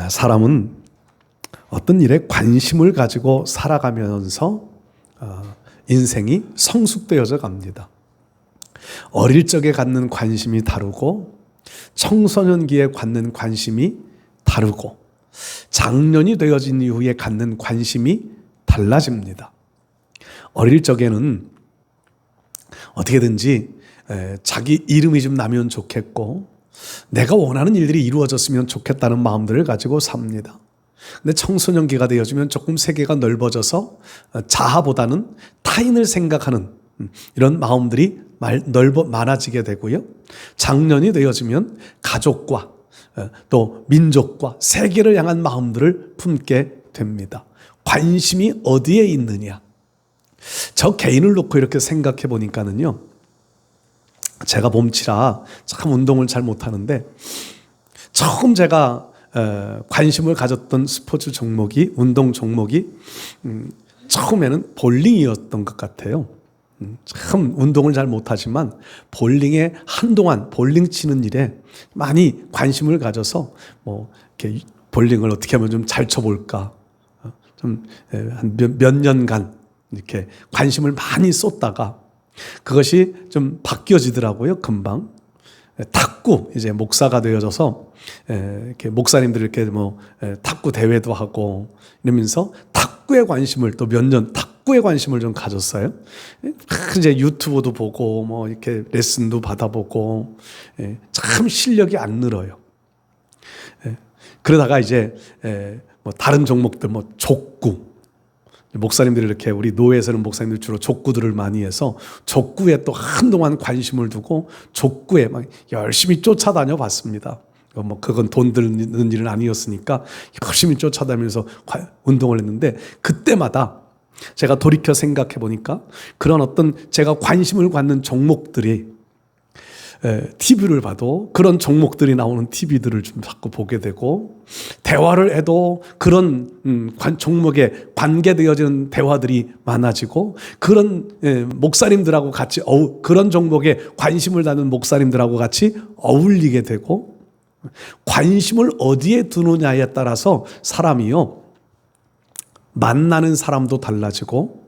사람은 어떤 일에 관심을 가지고 살아가면서 인생이 성숙되어져 갑니다. 어릴 적에 갖는 관심이 다르고 청소년기에 갖는 관심이 다르고 장년이 되어진 이후에 갖는 관심이 달라집니다. 어릴 적에는 어떻게든지 자기 이름이 좀 나면 좋겠고 내가 원하는 일들이 이루어졌으면 좋겠다는 마음들을 가지고 삽니다. 근데 청소년기가 되어지면 조금 세계가 넓어져서 자아보다는 타인을 생각하는 이런 마음들이 많아지게 되고요. 장년이 되어지면 가족과 또 민족과 세계를 향한 마음들을 품게 됩니다. 관심이 어디에 있느냐? 저 개인을 놓고 이렇게 생각해 보니까는요, 제가 몸치라 참 운동을 잘 못하는데 처음 제가 관심을 가졌던 스포츠 종목이, 운동 종목이 처음에는 볼링이었던 것 같아요. 참 운동을 잘 못하지만 볼링에 한동안 볼링 치는 일에 많이 관심을 가져서 이렇게 볼링을 어떻게 하면 좀 잘 쳐볼까, 좀 한 몇 년간 이렇게 관심을 많이 쏟다가 그것이 좀 바뀌어지더라고요. 금방 탁구, 이제 목사가 되어져서 이렇게 목사님들 이렇게 탁구 대회도 하고 이러면서 탁구에 관심을 또 몇 년 탁구에 관심을 좀 가졌어요. 이제 유튜브도 보고 이렇게 레슨도 받아보고 참 실력이 안 늘어요. 그러다가 이제 다른 종목들 족구, 목사님들이 이렇게, 우리 노회에서는 목사님들 주로 족구들을 많이 해서 족구에 또 한동안 관심을 두고 족구에 막 열심히 쫓아다녀 봤습니다. 그건 돈 드는 일은 아니었으니까 열심히 쫓아다니면서 운동을 했는데, 그때마다 제가 돌이켜 생각해 보니까 그런 어떤 제가 관심을 갖는 종목들이 TV를 봐도 그런 종목들이 나오는 TV들을 좀 자꾸 보게 되고, 대화를 해도 그런 종목에 관계되어지는 대화들이 많아지고, 그런 목사님들하고 같이 그런 종목에 관심을 갖는 목사님들하고 같이 어울리게 되고, 관심을 어디에 두느냐에 따라서 사람이요, 만나는 사람도 달라지고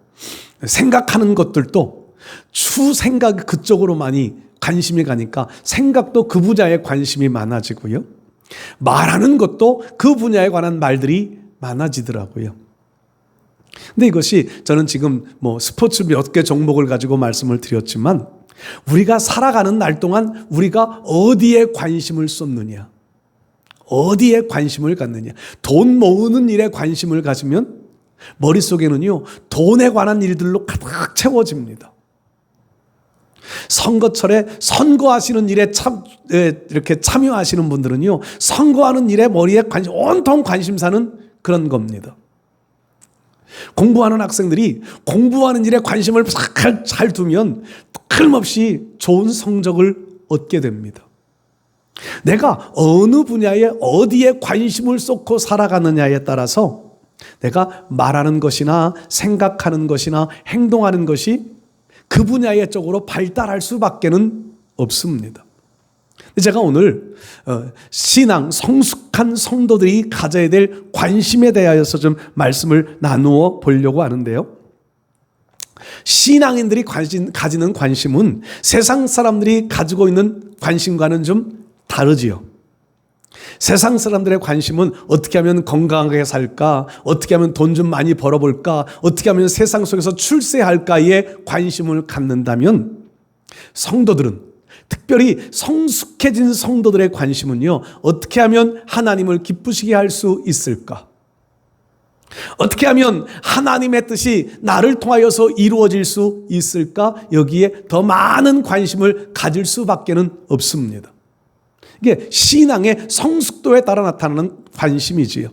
생각하는 것들도 추 생각이 그쪽으로 많이 관심이 가니까 생각도 그 분야에 관심이 많아지고요. 말하는 것도 그 분야에 관한 말들이 많아지더라고요. 근데 이것이, 저는 지금 스포츠 몇 개 종목을 가지고 말씀을 드렸지만, 우리가 살아가는 날 동안 우리가 어디에 관심을 쏟느냐, 어디에 관심을 갖느냐. 돈 모으는 일에 관심을 가지면 머릿속에는요, 돈에 관한 일들로 가득 채워집니다. 선거철에 선거하시는 일에 이렇게 참여하시는 분들은요, 선거하는 일에 머리에 온통 관심사는 그런 겁니다. 공부하는 학생들이 공부하는 일에 관심을 잘 두면 틀림없이 좋은 성적을 얻게 됩니다. 내가 어느 분야에 어디에 관심을 쏟고 살아가느냐에 따라서 내가 말하는 것이나 생각하는 것이나 행동하는 것이 그 분야의 쪽으로 발달할 수밖에는 없습니다. 제가 오늘 신앙, 성숙한 성도들이 가져야 될 관심에 대하여서 좀 말씀을 나누어 보려고 하는데요. 신앙인들이 가지는 관심은 세상 사람들이 가지고 있는 관심과는 좀 다르지요. 세상 사람들의 관심은 어떻게 하면 건강하게 살까, 어떻게 하면 돈 좀 많이 벌어볼까, 어떻게 하면 세상 속에서 출세할까에 관심을 갖는다면, 성도들은, 특별히 성숙해진 성도들의 관심은요, 어떻게 하면 하나님을 기쁘시게 할 수 있을까, 어떻게 하면 하나님의 뜻이 나를 통하여서 이루어질 수 있을까, 여기에 더 많은 관심을 가질 수밖에는 없습니다. 이게 신앙의 성숙도에 따라 나타나는 관심이지요.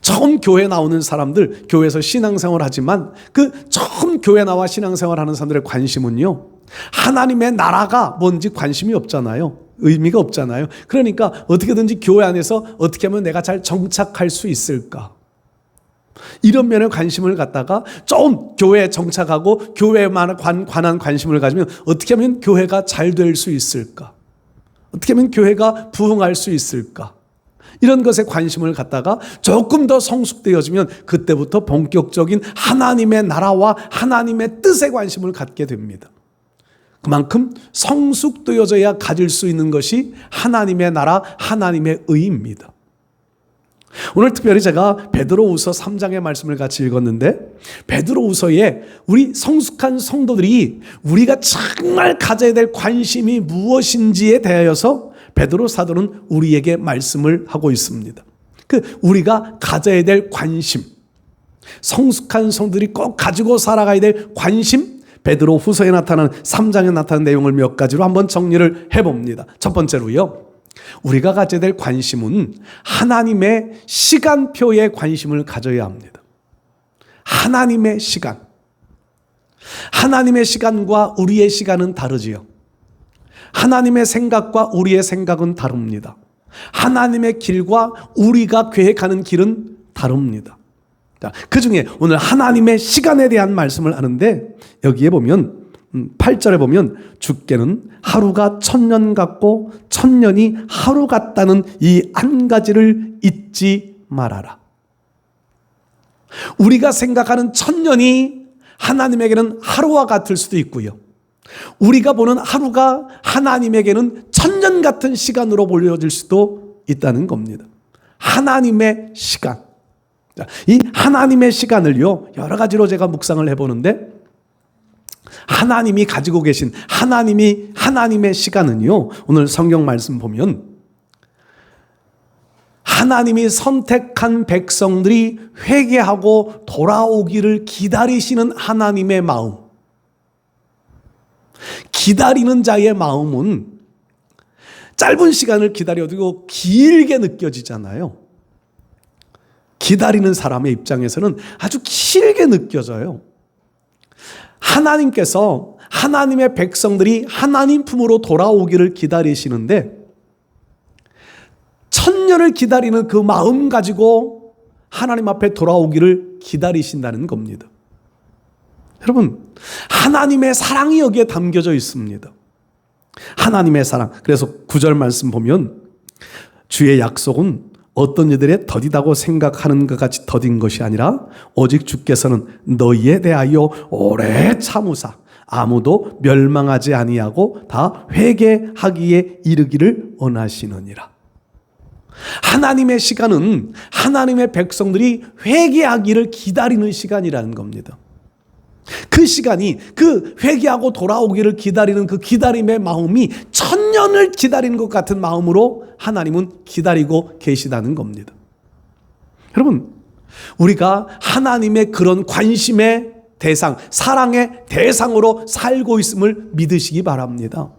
처음 교회 나오는 사람들, 교회에서 신앙생활을 하지만 그 처음 교회 나와 신앙생활하는 사람들의 관심은요, 하나님의 나라가 뭔지 관심이 없잖아요. 의미가 없잖아요. 그러니까 어떻게든지 교회 안에서 어떻게 하면 내가 잘 정착할 수 있을까, 이런 면에 관심을 갖다가 좀 교회에 정착하고 교회에만 관한 관심을 가지면 어떻게 하면 교회가 잘 될 수 있을까, 어떻게 하면 교회가 부흥할 수 있을까, 이런 것에 관심을 갖다가 조금 더 성숙되어지면 그때부터 본격적인 하나님의 나라와 하나님의 뜻에 관심을 갖게 됩니다. 그만큼 성숙되어져야 가질 수 있는 것이 하나님의 나라, 하나님의 의입니다. 오늘 특별히 제가 베드로후서 3장의 말씀을 같이 읽었는데, 베드로후서에 우리 성숙한 성도들이 우리가 정말 가져야 될 관심이 무엇인지에 대하여서 베드로 사도는 우리에게 말씀을 하고 있습니다. 우리가 가져야 될 관심, 성숙한 성도들이 꼭 가지고 살아가야 될 관심, 베드로후서에 나타나는 3장에 나타나는 내용을 몇 가지로 한번 정리를 해봅니다. 첫 번째로요, 우리가 가져야 될 관심은 하나님의 시간표에 관심을 가져야 합니다. 하나님의 시간. 하나님의 시간과 우리의 시간은 다르지요. 하나님의 생각과 우리의 생각은 다릅니다. 하나님의 길과 우리가 계획하는 길은 다릅니다. 그 중에 오늘 하나님의 시간에 대한 말씀을 하는데, 여기에 보면 8절에 보면 주께는 하루가 1000년 같고 1000년이 하루 같다는 이 한 가지를 잊지 말아라. 우리가 생각하는 1000년이 하나님에게는 하루와 같을 수도 있고요, 우리가 보는 하루가 하나님에게는 1000년 같은 시간으로 보여질 수도 있다는 겁니다. 하나님의 시간. 이 하나님의 시간을요, 여러 가지로 제가 묵상을 해보는데, 하나님이 가지고 계신 하나님의 시간은요, 오늘 성경 말씀 보면 하나님이 선택한 백성들이 회개하고 돌아오기를 기다리시는 하나님의 마음, 기다리는 자의 마음은 짧은 시간을 기다려도 길게 느껴지잖아요. 기다리는 사람의 입장에서는 아주 길게 느껴져요. 하나님께서 하나님의 백성들이 하나님 품으로 돌아오기를 기다리시는데, 1000년을 기다리는 그 마음 가지고 하나님 앞에 돌아오기를 기다리신다는 겁니다. 여러분, 하나님의 사랑이 여기에 담겨져 있습니다. 하나님의 사랑. 그래서 9절 말씀 보면 주의 약속은 어떤 이들의 더디다고 생각하는 것 같이 더딘 것이 아니라 오직 주께서는 너희에 대하여 오래 참으사 아무도 멸망하지 아니하고 다 회개하기에 이르기를 원하시느니라. 하나님의 시간은 하나님의 백성들이 회개하기를 기다리는 시간이라는 겁니다. 그 시간이, 그 회개하고 돌아오기를 기다리는 그 기다림의 마음이 1000년을 기다리는 것 같은 마음으로 하나님은 기다리고 계시다는 겁니다. 여러분, 우리가 하나님의 그런 관심의 대상, 사랑의 대상으로 살고 있음을 믿으시기 바랍니다.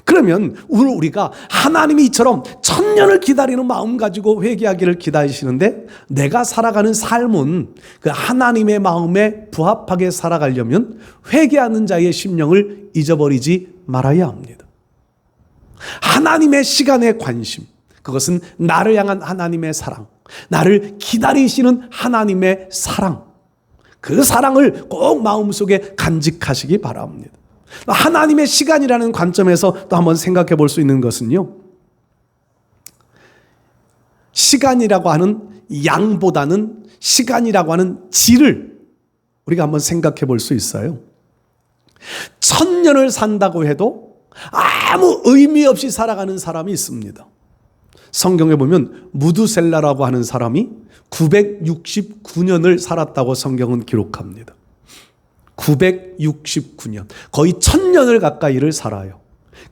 그러면 우리가 하나님이 이처럼 1000년을 기다리는 마음 가지고 회개하기를 기다리시는데, 내가 살아가는 삶은 그 하나님의 마음에 부합하게 살아가려면 회개하는 자의 심령을 잊어버리지 말아야 합니다. 하나님의 시간의 관심, 그것은 나를 향한 하나님의 사랑, 나를 기다리시는 하나님의 사랑, 그 사랑을 꼭 마음속에 간직하시기 바랍니다. 하나님의 시간이라는 관점에서 또 한번 생각해 볼 수 있는 것은요, 시간이라고 하는 양보다는 시간이라고 하는 질을 우리가 한번 생각해 볼 수 있어요. 1000년을 산다고 해도 아무 의미 없이 살아가는 사람이 있습니다. 성경에 보면 무두셀라라고 하는 사람이 969년을 살았다고 성경은 기록합니다. 969년, 거의 1000년을 가까이를 살아요.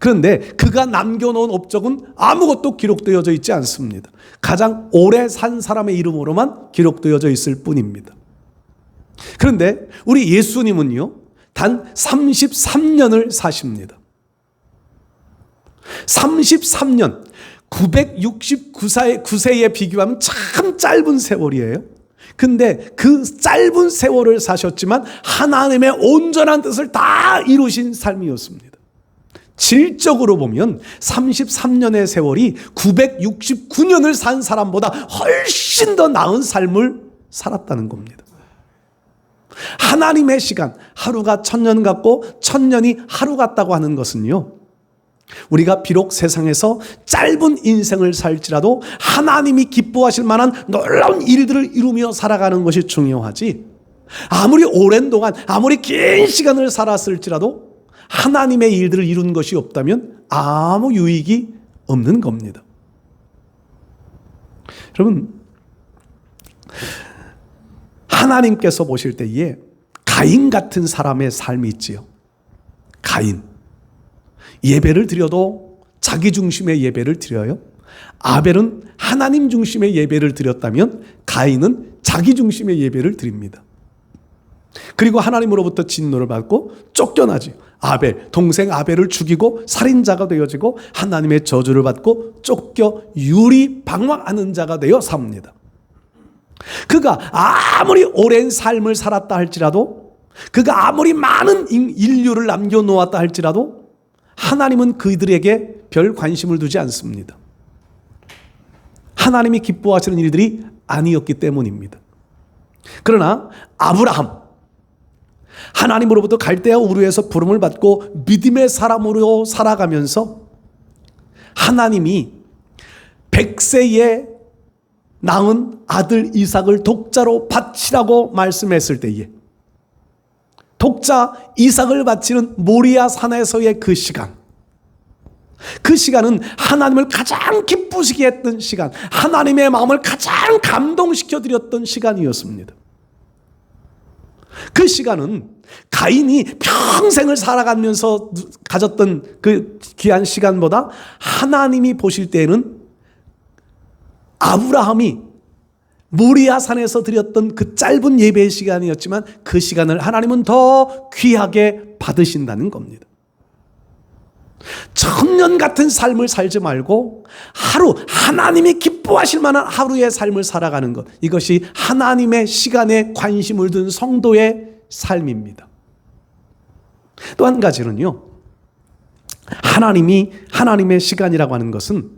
그런데 그가 남겨놓은 업적은 아무것도 기록되어져 있지 않습니다. 가장 오래 산 사람의 이름으로만 기록되어져 있을 뿐입니다. 그런데 우리 예수님은요, 단 33년을 사십니다. 33년, 969세에 비교하면 참 짧은 세월이에요. 근데 그 짧은 세월을 사셨지만 하나님의 온전한 뜻을 다 이루신 삶이었습니다. 질적으로 보면 33년의 세월이 969년을 산 사람보다 훨씬 더 나은 삶을 살았다는 겁니다. 하나님의 시간, 하루가 1000년 같고 1000년이 하루 같다고 하는 것은요, 우리가 비록 세상에서 짧은 인생을 살지라도 하나님이 기뻐하실 만한 놀라운 일들을 이루며 살아가는 것이 중요하지, 아무리 오랜 동안 아무리 긴 시간을 살았을지라도 하나님의 일들을 이룬 것이 없다면 아무 유익이 없는 겁니다. 여러분, 하나님께서 보실 때에 가인 같은 사람의 삶이 있지요. 가인. 예배를 드려도 자기 중심의 예배를 드려요. 아벨은 하나님 중심의 예배를 드렸다면 가인은 자기 중심의 예배를 드립니다. 그리고 하나님으로부터 진노를 받고 쫓겨나지. 아벨, 동생 아벨을 죽이고 살인자가 되어지고 하나님의 저주를 받고 쫓겨 유리방황하는 자가 되어 삽니다. 그가 아무리 오랜 삶을 살았다 할지라도, 그가 아무리 많은 인류를 남겨놓았다 할지라도 하나님은 그들에게 별 관심을 두지 않습니다. 하나님이 기뻐하시는 일들이 아니었기 때문입니다. 그러나 아브라함, 하나님으로부터 갈대아 우르에서 부름을 받고 믿음의 사람으로 살아가면서 하나님이 100세에 낳은 아들 이삭을 독자로 바치라고 말씀했을 때에 독자 이삭을 바치는 모리아 산에서의 그 시간, 그 시간은 하나님을 가장 기쁘시게 했던 시간, 하나님의 마음을 가장 감동시켜 드렸던 시간이었습니다. 그 시간은 가인이 평생을 살아가면서 가졌던 그 귀한 시간보다 하나님이 보실 때에는 아브라함이 모리아 산에서 드렸던 그 짧은 예배의 시간이었지만 그 시간을 하나님은 더 귀하게 받으신다는 겁니다. 천년 같은 삶을 살지 말고 하루, 하나님이 기뻐하실 만한 하루의 삶을 살아가는 것, 이것이 하나님의 시간에 관심을 둔 성도의 삶입니다. 또 한 가지는요, 하나님의 시간이라고 하는 것은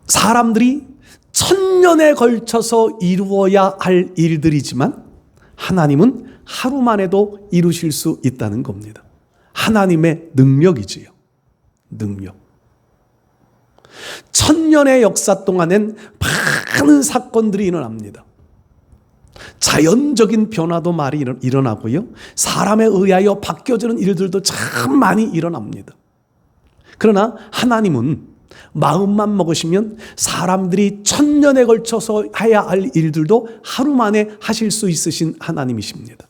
사람들이 천년에 걸쳐서 이루어야 할 일들이지만 하나님은 하루만에도 이루실 수 있다는 겁니다. 하나님의 능력이지요. 능력. 천년의 역사 동안엔 많은 사건들이 일어납니다. 자연적인 변화도 많이 일어나고요, 사람에 의하여 바뀌어지는 일들도 참 많이 일어납니다. 그러나 하나님은 마음만 먹으시면 사람들이 천년에 걸쳐서 해야 할 일들도 하루 만에 하실 수 있으신 하나님이십니다.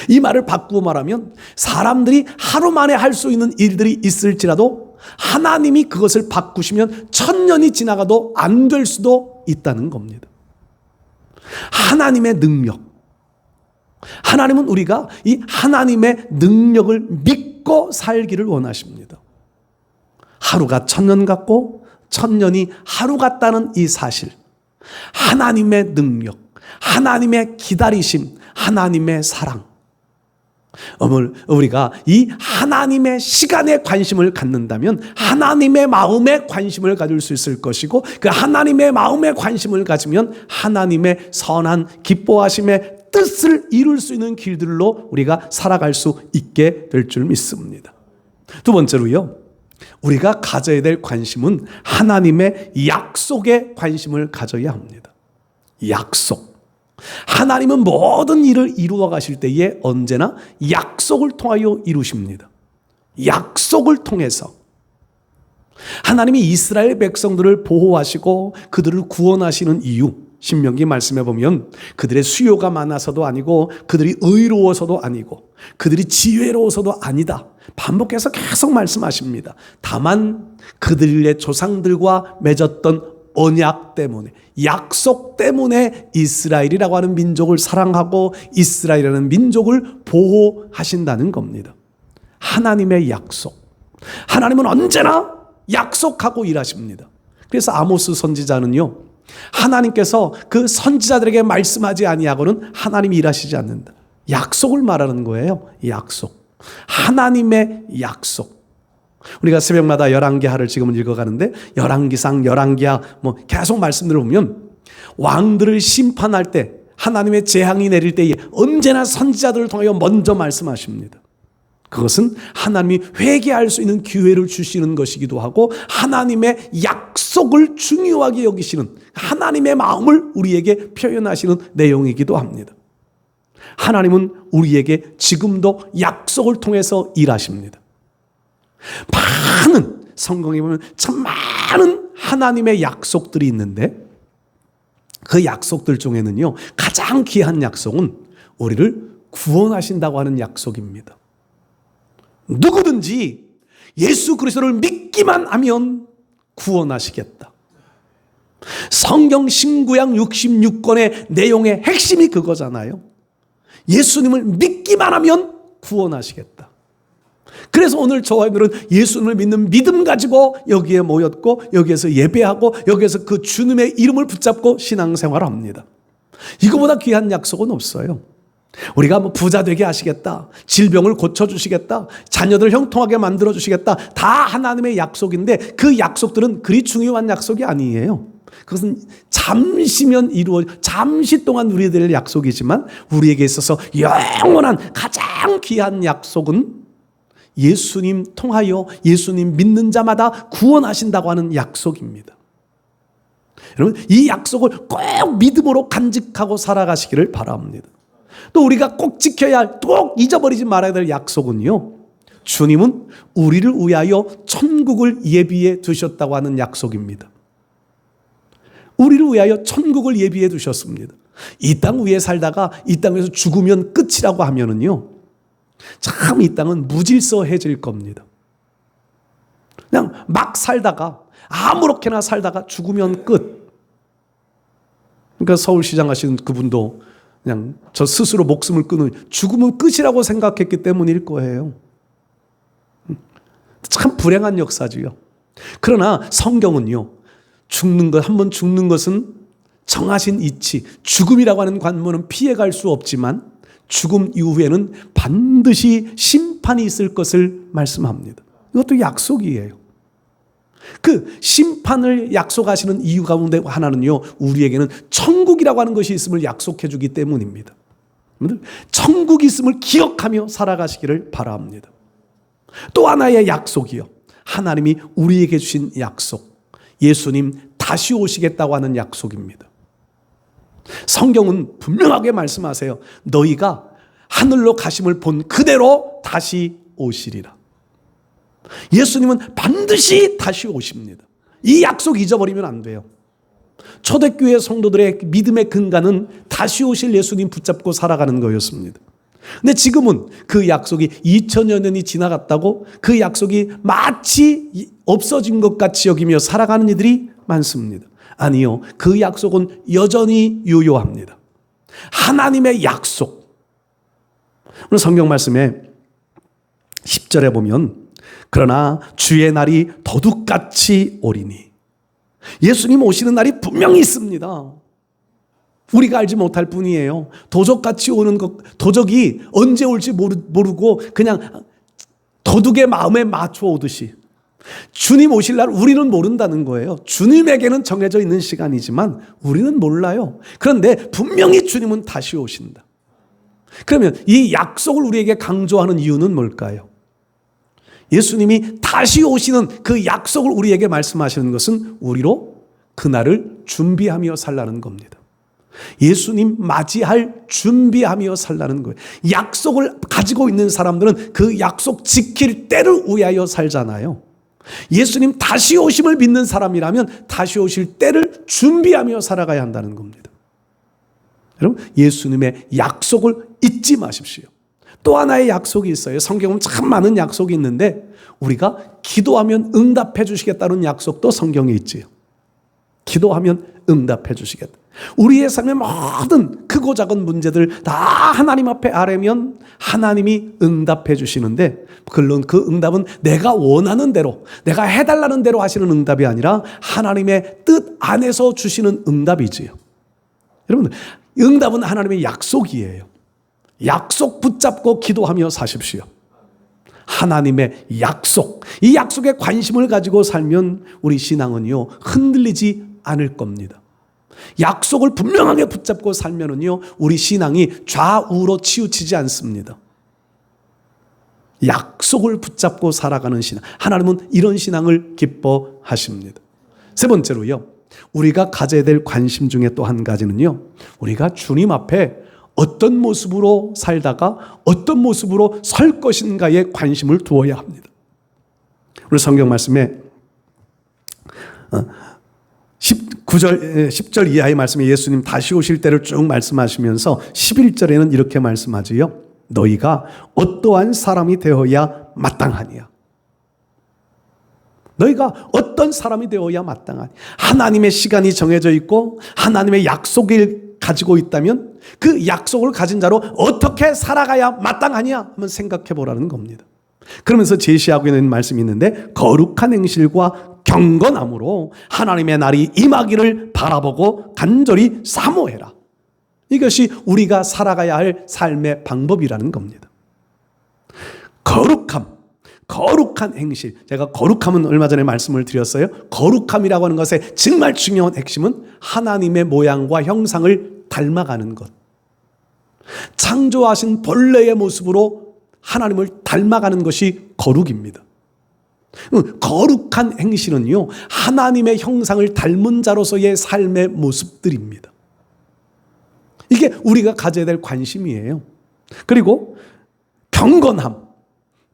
이 말을 바꾸어 말하면 사람들이 하루 만에 할 수 있는 일들이 있을지라도 하나님이 그것을 바꾸시면 천년이 지나가도 안 될 수도 있다는 겁니다. 하나님의 능력. 하나님은 우리가 이 하나님의 능력을 믿고 살기를 원하십니다. 하루가 천년 같고 천년이 하루 같다는 이 사실, 하나님의 능력, 하나님의 기다리심, 하나님의 사랑, 우리가 이 하나님의 시간에 관심을 갖는다면 하나님의 마음에 관심을 가질 수 있을 것이고, 그 하나님의 마음에 관심을 가지면 하나님의 선한 기뻐하심의 뜻을 이룰 수 있는 길들로 우리가 살아갈 수 있게 될 줄 믿습니다. 두 번째로요, 우리가 가져야 될 관심은 하나님의 약속에 관심을 가져야 합니다. 약속. 하나님은 모든 일을 이루어 가실 때에 언제나 약속을 통하여 이루십니다. 약속을 통해서 하나님이 이스라엘 백성들을 보호하시고 그들을 구원하시는 이유, 신명기 말씀해 보면 그들의 수요가 많아서도 아니고 그들이 의로워서도 아니고 그들이 지혜로워서도 아니다, 반복해서 계속 말씀하십니다. 다만 그들의 조상들과 맺었던 언약 때문에, 약속 때문에 이스라엘이라고 하는 민족을 사랑하고 이스라엘이라는 민족을 보호하신다는 겁니다. 하나님의 약속. 하나님은 언제나 약속하고 일하십니다. 그래서 아모스 선지자는요, 하나님께서 그 선지자들에게 말씀하지 아니하고는 하나님이 일하시지 않는다. 약속을 말하는 거예요. 약속. 하나님의 약속. 우리가 새벽마다 열왕기하를 지금은 읽어가는데 열왕기상, 열왕기하 계속 말씀들을 보면 왕들을 심판할 때 하나님의 재앙이 내릴 때에 언제나 선지자들을 통하여 먼저 말씀하십니다. 그것은 하나님이 회개할 수 있는 기회를 주시는 것이기도 하고 하나님의 약속을 중요하게 여기시는 하나님의 마음을 우리에게 표현하시는 내용이기도 합니다. 하나님은 우리에게 지금도 약속을 통해서 일하십니다. 많은 성경에 보면 참 많은 하나님의 약속들이 있는데 그 약속들 중에는요, 가장 귀한 약속은 우리를 구원하신다고 하는 약속입니다. 누구든지 예수 그리스도를 믿기만 하면 구원하시겠다. 성경 신구약 66권의 내용의 핵심이 그거잖아요. 예수님을 믿기만 하면 구원하시겠다. 그래서 오늘 저와 여러분들은 예수님을 믿는 믿음 가지고 여기에 모였고 여기에서 예배하고 여기에서 그 주님의 이름을 붙잡고 신앙생활을 합니다. 이거보다 귀한 약속은 없어요. 우리가 뭐 부자 되게 하시겠다, 질병을 고쳐주시겠다, 자녀들 형통하게 만들어주시겠다, 다 하나님의 약속인데 그 약속들은 그리 중요한 약속이 아니에요. 그것은 잠시면 잠시 동안 누리게 될 약속이지만 우리에게 있어서 영원한 가장 귀한 약속은 예수님 통하여 예수님 믿는 자마다 구원하신다고 하는 약속입니다. 여러분, 이 약속을 꼭 믿음으로 간직하고 살아가시기를 바랍니다. 또 우리가 꼭 지켜야 할, 꼭 잊어버리지 말아야 될 약속은요, 주님은 우리를 위하여 천국을 예비해 두셨다고 하는 약속입니다. 우리를 위하여 천국을 예비해 두셨습니다. 이 땅 위에 살다가 이 땅에서 죽으면 끝이라고 하면은요, 참 이 땅은 무질서해질 겁니다. 그냥 막 살다가 아무렇게나 살다가 죽으면 끝. 그러니까 서울시장 하시는 그분도 그냥 저 스스로 목숨을 끊는 죽으면 끝이라고 생각했기 때문일 거예요. 참 불행한 역사지요. 그러나 성경은요, 한번 죽는 것은 정하신 이치, 죽음이라고 하는 관문은 피해갈 수 없지만 죽음 이후에는 반드시 심판이 있을 것을 말씀합니다. 이것도 약속이에요. 그 심판을 약속하시는 이유 가운데 하나는요, 우리에게는 천국이라고 하는 것이 있음을 약속해 주기 때문입니다. 천국이 있음을 기억하며 살아가시기를 바랍니다. 또 하나의 약속이요, 하나님이 우리에게 주신 약속, 예수님 다시 오시겠다고 하는 약속입니다. 성경은 분명하게 말씀하세요. 너희가 하늘로 가심을 본 그대로 다시 오시리라. 예수님은 반드시 다시 오십니다. 이 약속 잊어버리면 안 돼요. 초대교회 성도들의 믿음의 근간은 다시 오실 예수님 붙잡고 살아가는 거였습니다. 근데 지금은 그 약속이 2000여 년이 지나갔다고 그 약속이 마치 없어진 것 같이 여기며 살아가는 이들이 많습니다. 아니요, 그 약속은 여전히 유효합니다. 하나님의 약속. 오늘 성경 말씀에 10절에 보면 그러나 주의 날이 도둑같이 오리니, 예수님 오시는 날이 분명히 있습니다. 우리가 알지 못할 뿐이에요. 도적같이 오는 것, 도적이 언제 올지 모르고 그냥 도둑의 마음에 맞춰 오듯이 주님 오실 날 우리는 모른다는 거예요. 주님에게는 정해져 있는 시간이지만 우리는 몰라요. 그런데 분명히 주님은 다시 오신다. 그러면 이 약속을 우리에게 강조하는 이유는 뭘까요? 예수님이 다시 오시는 그 약속을 우리에게 말씀하시는 것은 우리로 그날을 준비하며 살라는 겁니다. 예수님 맞이할 준비하며 살라는 거예요. 약속을 가지고 있는 사람들은 그 약속 지킬 때를 위하여 살잖아요. 예수님 다시 오심을 믿는 사람이라면 다시 오실 때를 준비하며 살아가야 한다는 겁니다. 여러분, 예수님의 약속을 잊지 마십시오. 또 하나의 약속이 있어요. 성경은 참 많은 약속이 있는데 우리가 기도하면 응답해 주시겠다는 약속도 성경에 있지요. 기도하면 응답해 주시겠다. 우리의 삶의 모든 크고 작은 문제들 다 하나님 앞에 아뢰면 하나님이 응답해 주시는데, 물론 그 응답은 내가 원하는 대로, 내가 해달라는 대로 하시는 응답이 아니라 하나님의 뜻 안에서 주시는 응답이지요. 여러분들, 응답은 하나님의 약속이에요. 약속 붙잡고 기도하며 사십시오. 하나님의 약속, 이 약속에 관심을 가지고 살면 우리 신앙은요 흔들리지 않을 겁니다. 약속을 분명하게 붙잡고 살면은요, 우리 신앙이 좌우로 치우치지 않습니다. 약속을 붙잡고 살아가는 신앙. 하나님은 이런 신앙을 기뻐하십니다. 세 번째로요, 우리가 가져야 될 관심 중에 또 한 가지는요, 우리가 주님 앞에 어떤 모습으로 살다가 어떤 모습으로 설 것인가에 관심을 두어야 합니다. 오늘 성경 말씀에 10절 이하의 말씀에 예수님 다시 오실 때를 쭉 말씀하시면서 11절에는 이렇게 말씀하지요. 너희가 어떠한 사람이 되어야 마땅하니야. 너희가 어떤 사람이 되어야 마땅하니. 하나님의 시간이 정해져 있고 하나님의 약속을 가지고 있다면 그 약속을 가진 자로 어떻게 살아가야 마땅하냐 한번 생각해 보라는 겁니다. 그러면서 제시하고 있는 말씀이 있는데, 거룩한 행실과 경건함으로 하나님의 날이 임하기를 바라보고 간절히 사모해라. 이것이 우리가 살아가야 할 삶의 방법이라는 겁니다. 거룩한 행실. 제가 거룩함은 얼마 전에 말씀을 드렸어요. 거룩함이라고 하는 것의 정말 중요한 핵심은 하나님의 모양과 형상을 닮아가는 것. 창조하신 본래의 모습으로 하나님을 닮아가는 것이 거룩입니다. 거룩한 행실은요, 하나님의 형상을 닮은 자로서의 삶의 모습들입니다. 이게 우리가 가져야 될 관심이에요. 그리고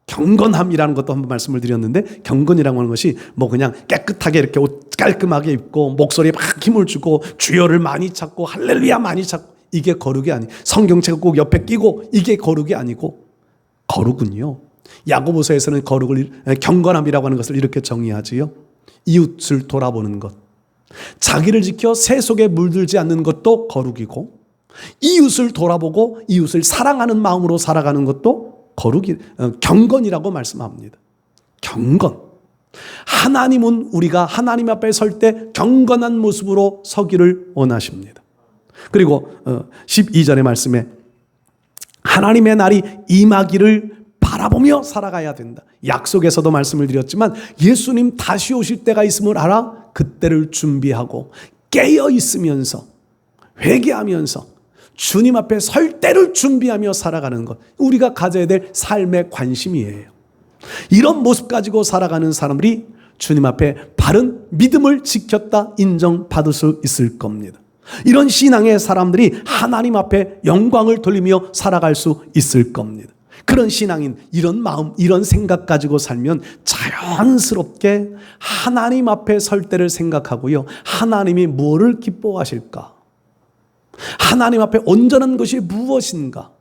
경건함이라는 것도 한번 말씀을 드렸는데, 경건이라고 하는 것이 뭐 그냥 깨끗하게 이렇게 옷 깔끔하게 입고 목소리에 막 힘을 주고 주여를 많이 찾고 할렐루야 많이 찾고, 이게 거룩이 아니. 성경책을 꼭 옆에 끼고 이게 거룩이 아니고, 거룩은요, 야고보서에서는 경건함이라고 하는 것을 이렇게 정의하지요. 이웃을 돌아보는 것, 자기를 지켜 새 속에 물들지 않는 것도 거룩이고, 이웃을 돌아보고 이웃을 사랑하는 마음으로 살아가는 것도 경건이라고 말씀합니다. 경건. 하나님은 우리가 하나님 앞에 설 때 경건한 모습으로 서기를 원하십니다. 그리고 12절의 말씀에 하나님의 날이 임하기를 바라보며 살아가야 된다. 약속에서도 말씀을 드렸지만 예수님 다시 오실 때가 있음을 알아 그때를 준비하고 깨어 있으면서 회개하면서 주님 앞에 설 때를 준비하며 살아가는 것, 우리가 가져야 될 삶의 관심이에요. 이런 모습 가지고 살아가는 사람들이 주님 앞에 바른 믿음을 지켰다 인정받을 수 있을 겁니다. 이런 신앙의 사람들이 하나님 앞에 영광을 돌리며 살아갈 수 있을 겁니다. 그런 신앙인, 이런 마음, 이런 생각 가지고 살면 자연스럽게 하나님 앞에 설 때를 생각하고요, 하나님이 무엇을 기뻐하실까? 하나님 앞에 온전한 것이 무엇인가?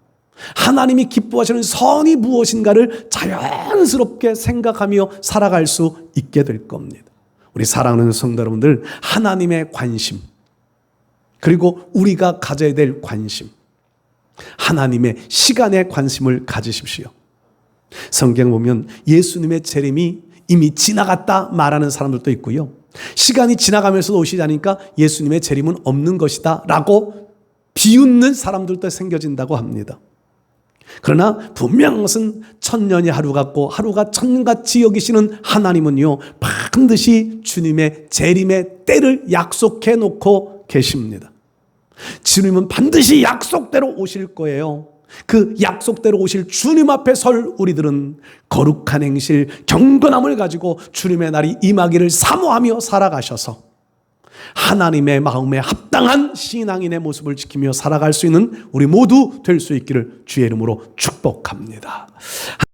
하나님이 기뻐하시는 선이 무엇인가를 자연스럽게 생각하며 살아갈 수 있게 될 겁니다. 우리 사랑하는 성도 여러분들, 하나님의 관심, 그리고 우리가 가져야 될 관심, 하나님의 시간에 관심을 가지십시오. 성경 보면 예수님의 재림이 이미 지나갔다 말하는 사람들도 있고요, 시간이 지나가면서도 오시지 않으니까 예수님의 재림은 없는 것이다 라고 비웃는 사람들도 생겨진다고 합니다. 그러나 분명한 것은 천년이 하루 같고 하루가 천년같이 여기시는 하나님은요, 반드시 주님의 재림의 때를 약속해 놓고 계십니다. 주님은 반드시 약속대로 오실 거예요. 그 약속대로 오실 주님 앞에 설 우리들은 거룩한 행실, 경건함을 가지고 주님의 날이 임하기를 사모하며 살아가셔서 하나님의 마음에 합당한 신앙인의 모습을 지키며 살아갈 수 있는 우리 모두 될 수 있기를 주의 이름으로 축복합니다.